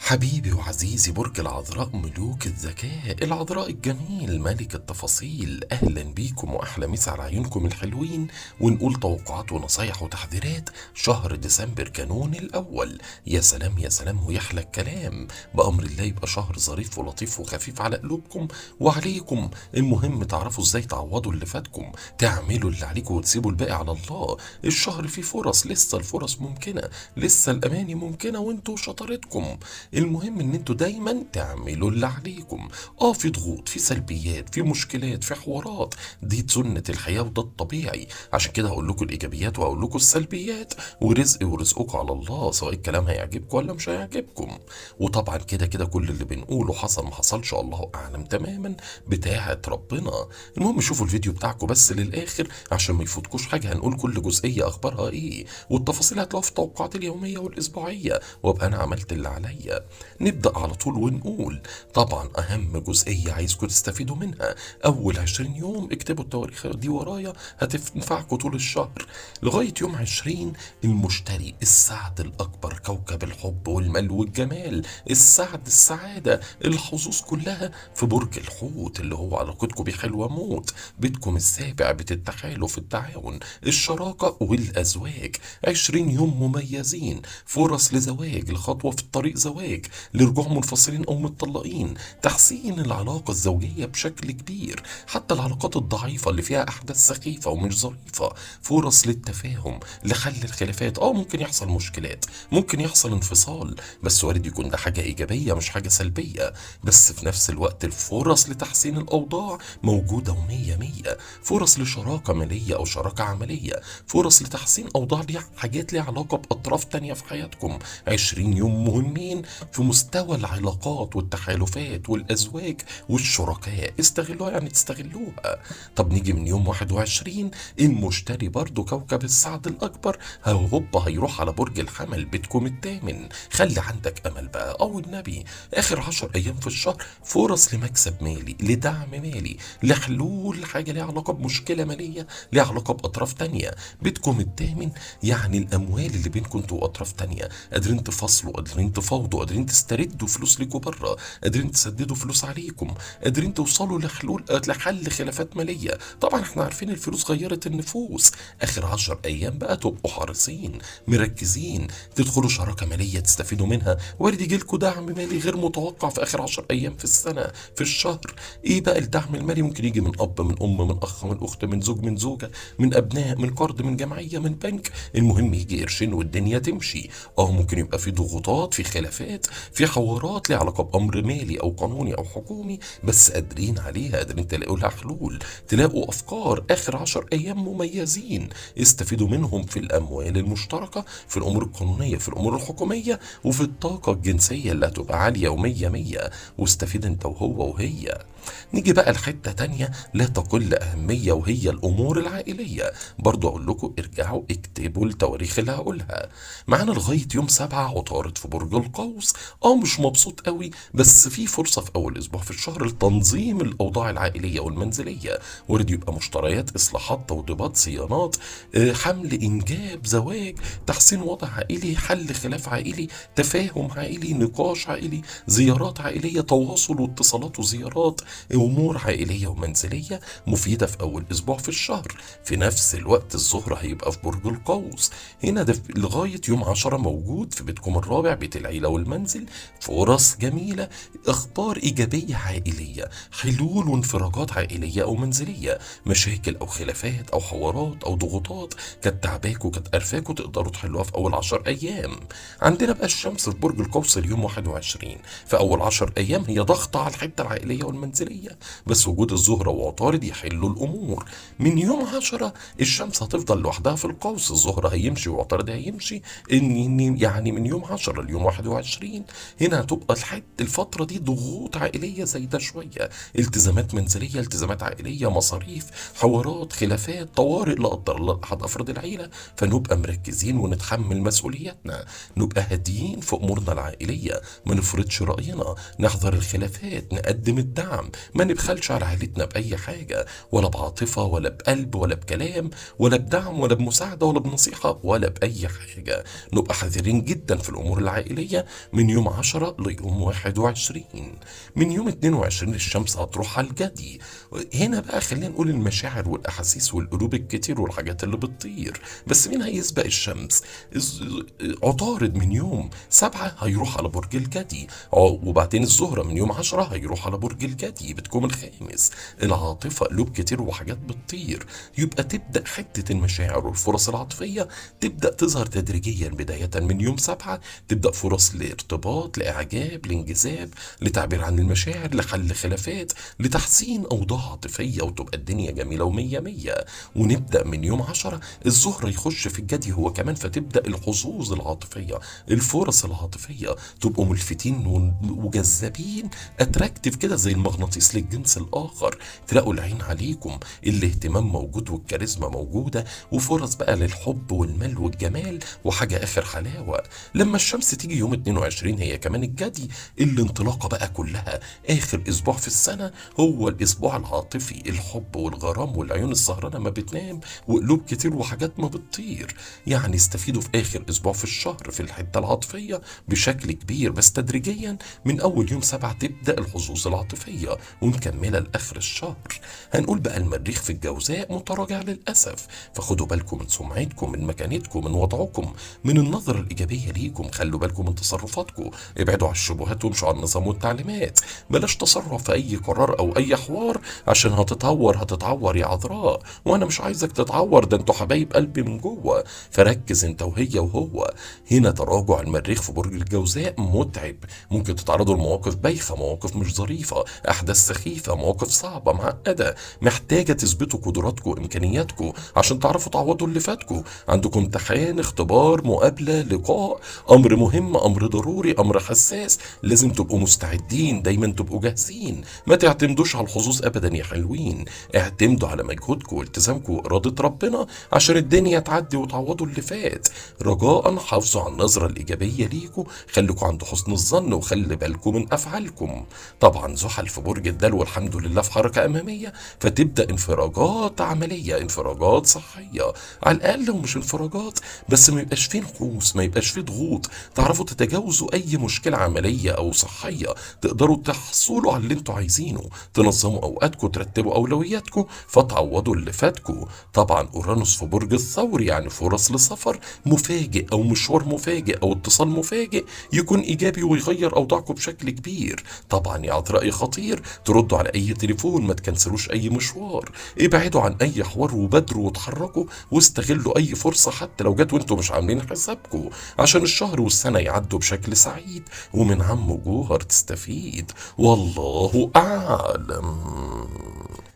حبيبي وعزيزي برج العذراء، ملوك الذكاء، العذراء الجميل ملك التفاصيل. اهلا بيكم واحلى مسا على عيونكم الحلوين. ونقول توقعات ونصايح وتحذيرات شهر ديسمبر كانون الاول. يا سلام يا سلام ويحلى الكلام. بامر الله يبقى شهر ظريف ولطيف وخفيف على قلوبكم وعليكم. المهم تعرفوا ازاي تعوضوا اللي فاتكم، تعملوا اللي عليكم وتسيبوا الباقي على الله. الشهر فيه فرص، لسه الفرص ممكنة، لسه الاماني ممكنة وانتوا شطارتكم. المهم ان انتوا دايما تعملوا اللي عليكم. في ضغوط، في سلبيات، في مشكلات، في حوارات، دي سنة الحياة وده الطبيعي. عشان كده هقول لكم الايجابيات وهقول لكم السلبيات، ورزقي ورزقكم على الله، سواء الكلام هيعجبكم ولا مش هيعجبكم. وطبعا كده كده كل اللي بنقوله حصل ما حصلش الله اعلم تماما، بتاعة ربنا. المهم شوفوا الفيديو بتاعكم بس للاخر عشان ما يفوتكوش حاجة. هنقول كل جزئية اخبارها ايه، والتفاصيل هتلاقوها في التوقعات اليومية والاسبوعية، وابقى انا عملت اللي عليا. نبدأ على طول ونقول طبعا أهم جزئية عايزكم تستفيدوا منها. أول 20 يوم اكتبوا التواريخ دي ورايا، هتنفعكم طول الشهر. لغاية يوم 20 المشتري، السعد الأكبر، كوكب الحب والمال والجمال، السعد، السعادة، الحظوظ كلها في برج الحوت اللي هو علاقتكم بيه حلوة موت. بيتكم السابع، بيت التحالف، التعاون، الشراكة والأزواج. 20 يوم مميزين، فرص لزواج، الخطوة في الطريق زواج، لرجوع منفصلين او متطلقين، تحسين العلاقه الزوجيه بشكل كبير، حتى العلاقات الضعيفه اللي فيها احداث سخيفه ومش ظريفه، فرص للتفاهم، لحل الخلافات. ممكن يحصل مشكلات، ممكن يحصل انفصال، بس وارد يكون ده حاجه ايجابيه مش حاجه سلبيه. بس في نفس الوقت الفرص لتحسين الاوضاع موجوده ومية مية. فرص لشراكه ماليه او شراكه عمليه، فرص لتحسين اوضاع ليها حاجات ليها علاقه باطراف تانية في حياتكم. 20 يوم مهمين في مستوى العلاقات والتحالفات والأزواج والشركاء، استغلوها يعني تستغلوها. طب نيجي من يوم 21 المشتري برضو كوكب السعد الأكبر هوبا هيروح على برج الحمل، بيتكم الثامن. خلي عندك أمل بقى أو النبي. آخر 10 أيام في الشهر فرص لمكسب مالي، لدعم مالي، لحلول حاجة ليها علاقة بمشكلة مالية ليها علاقة بأطراف تانية. بيتكم الثامن يعني الأموال اللي بينكم انتوا وأطراف تانية، قادرين تفصلوا، قادرين تفاوضوا، قادرين تستردوا فلوس ليكوا بره، قادرين تسددوا فلوس عليكم، قادرين توصلوا لحلول، لحل خلافات ماليه. طبعا احنا عارفين الفلوس غيرت النفوس. اخر 10 ايام بقى تبقوا حريصين مركزين، تدخلوا شراكه ماليه تستفيدوا منها، وارد يجي لكم دعم مالي غير متوقع في اخر 10 ايام في السنه في الشهر. ايه بقى الدعم المالي؟ ممكن يجي من اب، من ام، من اخ، من اخت، من زوج، من زوجه، من ابناء، من قرض، من جمعيه، من بنك. المهم يجي قرشين والدنيا تمشي. ممكن يبقى في ضغوطات، في خلافات، في حوارات ليها علاقه بامر مالي او قانوني او حكومي، بس قادرين عليها، قادرين تلاقوا لها حلول، تلاقوا افكار. اخر 10 ايام مميزين، استفيدوا منهم في الاموال المشتركه، في الامور القانونيه، في الامور الحكوميه، وفي الطاقه الجنسيه اللي هتبقى عاليه ومية مية. واستفيد انت وهو وهي. نيجي بقى لحته تانية لا تقل اهميه، وهي الامور العائليه. برضو اقول لكم ارجعوا اكتبوا التواريخ اللي هقولها. معانا لغايه يوم 7 عطارد في برج القوس. مش مبسوط قوي، بس في فرصه في اول اسبوع في الشهر لتنظيم الاوضاع العائليه والمنزليه. وارد يبقى مشتريات، اصلاحات، توضيبات، صيانات، حمل، انجاب، زواج، تحسين وضع عائلي، حل خلاف عائلي، تفاهم عائلي، نقاش عائلي، زيارات عائليه، تواصل واتصالات وزيارات، امور عائليه ومنزليه مفيده في اول اسبوع في الشهر. في نفس الوقت الظهر هيبقى في برج القوس. هنا ده لغايه يوم 10 موجود في بيتكم الرابع، بيت العيله والمنزل. فرص جميله، اخبار ايجابيه عائليه، حلول وانفراجات عائليه او منزليه، مشاكل او خلافات او حوارات او ضغوطات كانت تعباكوا كانت قرفاكوا تقدروا تحلوها في اول 10 ايام. عندنا بقى الشمس في برج القوس اليوم 21. في اول 10 ايام هي ضغطه على الحته العائليه والمنزليه، بس وجود الزهره وعطارد يحلوا الامور. من يوم 10 الشمس هتفضل لوحدها في القوس، الزهره هيمشي وعطارد هيمشي. يعني من يوم 10 ليوم 21 هنا هتبقى الفتره دي ضغوط عائليه زايده شويه، التزامات منزليه، التزامات عائليه، مصاريف، حوارات، خلافات، طوارئ لا قدر الله احد افراد العيله. فنبقى مركزين ونتحمل مسؤولياتنا، نبقى هاديين في امورنا العائليه، ما نفرضش راينا، نحذر الخلافات، نقدم الدعم، ما نبخلش على عائلتنا باي حاجه، ولا بعاطفه ولا بقلب ولا بكلام ولا بدعم ولا بمساعده ولا بنصيحه ولا باي حاجه. نبقى حذرين جدا في الامور العائليه، من يوم 10 ليوم 21. من يوم 22 الشمس هتروح على الجدي. هنا بقى خلينا نقول المشاعر والأحاسيس والقلوب الكتير والحاجات اللي بتطير. بس مين هيسبق الشمس؟ عطارد من يوم 7 هيروح على برج الجدي. وبعدين الزهرة من يوم 10 هيروح على برج الجدي بتكون الخامس. العاطفة قلوب كتير وحاجات بتطير. يبقى تبدأ حتة المشاعر والفرص العاطفية تبدأ تظهر تدريجيا بداية من يوم 7. تبدأ فرص لارتباط، لإعجاب، لانجذاب، لتعبير عن المشاعر، لحل خلافات، لتحسين أوضاع عاطفية، وتبقى الدنيا جميلة ومية مية. ونبدأ من يوم 10 الزهرة يخش في الجدي هو كمان، فتبدأ الحظوظ العاطفية، الفرص العاطفية، تبقوا ملفتين وجذابين، اتراكتيف كده زي المغناطيس للجنس الآخر. تلاقوا العين عليكم، الاهتمام موجود والكاريزما موجودة، وفرص بقى للحب والمال والجمال وحاجة آخر حلاوة. لما الشمس تيجي يوم 22 هي كمان الجدي، الانطلاقة بقى كلها آخر أسبوع في السنة هو الأسبوع العاطفي، الحب والغرام والعيون السهرانة ما بتنام وقلوب كتير وحاجات ما بتطير. يعني استفيدوا في آخر أسبوع في الشهر في الحتة العاطفية بشكل كبير، بس تدريجيا من أول يوم 7 تبدأ الحظوظ العاطفية ومكملة لآخر الشهر. هنقول بقى المريخ في الجوزاء متراجع للأسف، فخدوا بالكم من سمعتكم، من مكانتكم، من وضعكم، من النظرة الإيجابية ليكم. خلوا بالكم من تصرفاتكم، ابعدوا عن الشبهات وامشوا على النظام والتعليمات. بلاش تصرف في أي قرار أو أي حوار عشان هتتعور يا عذراء، وأنا مش عايزك تتعور، ده انتوا حبايب قلبي من جوه. فركز انت وهي وهو. هنا تراجع المريخ في برج الجوزاء متعب، ممكن تتعرضوا لمواقف بايخة، مواقف مش ظريفة، أحداث سخيفة، مواقف صعبة معقدة، محتاجة تثبتوا قدراتكم وإمكانياتكم عشان تعرفوا تعوضوا اللي فاتكم. عندكم امتحان، اختبار، مقابلة، لقاء، أمر مهم، أمر ضروري، أمر حساس، لازم تبقوا مستعدين، دايما تبقوا جاهزين. ما تعتمدوش على الحظوظ أبدا يا حلوين، اعتمدوا على مجهودكم والتزامكم وإرادة ربنا عشان الدنيا تعدي وتعوضوا اللي فات. رجاء حافظوا على النظرة الإيجابية ليكم، خليكم عند حسن الظن وخلي بالكم من أفعالكم. طبعا زحل في برج الدلو والحمد لله في حركة أمامية، فتبدأ انفراجات عملية، انفراجات صحية على الأقل، ومش انفراجات بس، ما يبقاش فيه نحوس، ما يبقاش فيه ضغوط، تعرفوا تتجاوزوا أي مشكلة عملية أو صحية، تقدروا تحصلوا على اللي انتوا عايزينه، تنظموا أوقاتكم، ترتبوا أولوياتكم، فتعوضوا اللي فاتكم. طبعا أورانوس في برج الثور يعني فرص لسفر مفاجئ أو مشوار مفاجئ أو اتصال مفاجئ يكون إيجابي ويغير أوضاعكم بشكل كبير. طبعا يا عذراء خطير تردوا على أي تليفون، ما تكنسلوش أي مشوار، ابعدوا عن أي حوار وبادروا وتحركوا واستغلوا أي فرصة حتى لو جت وانتوا مش عاملين حسابكم، عشان الشهر والسنة يعدوا بشكل سعيد، ومن عم جوهر تستفيد. والله أعلم.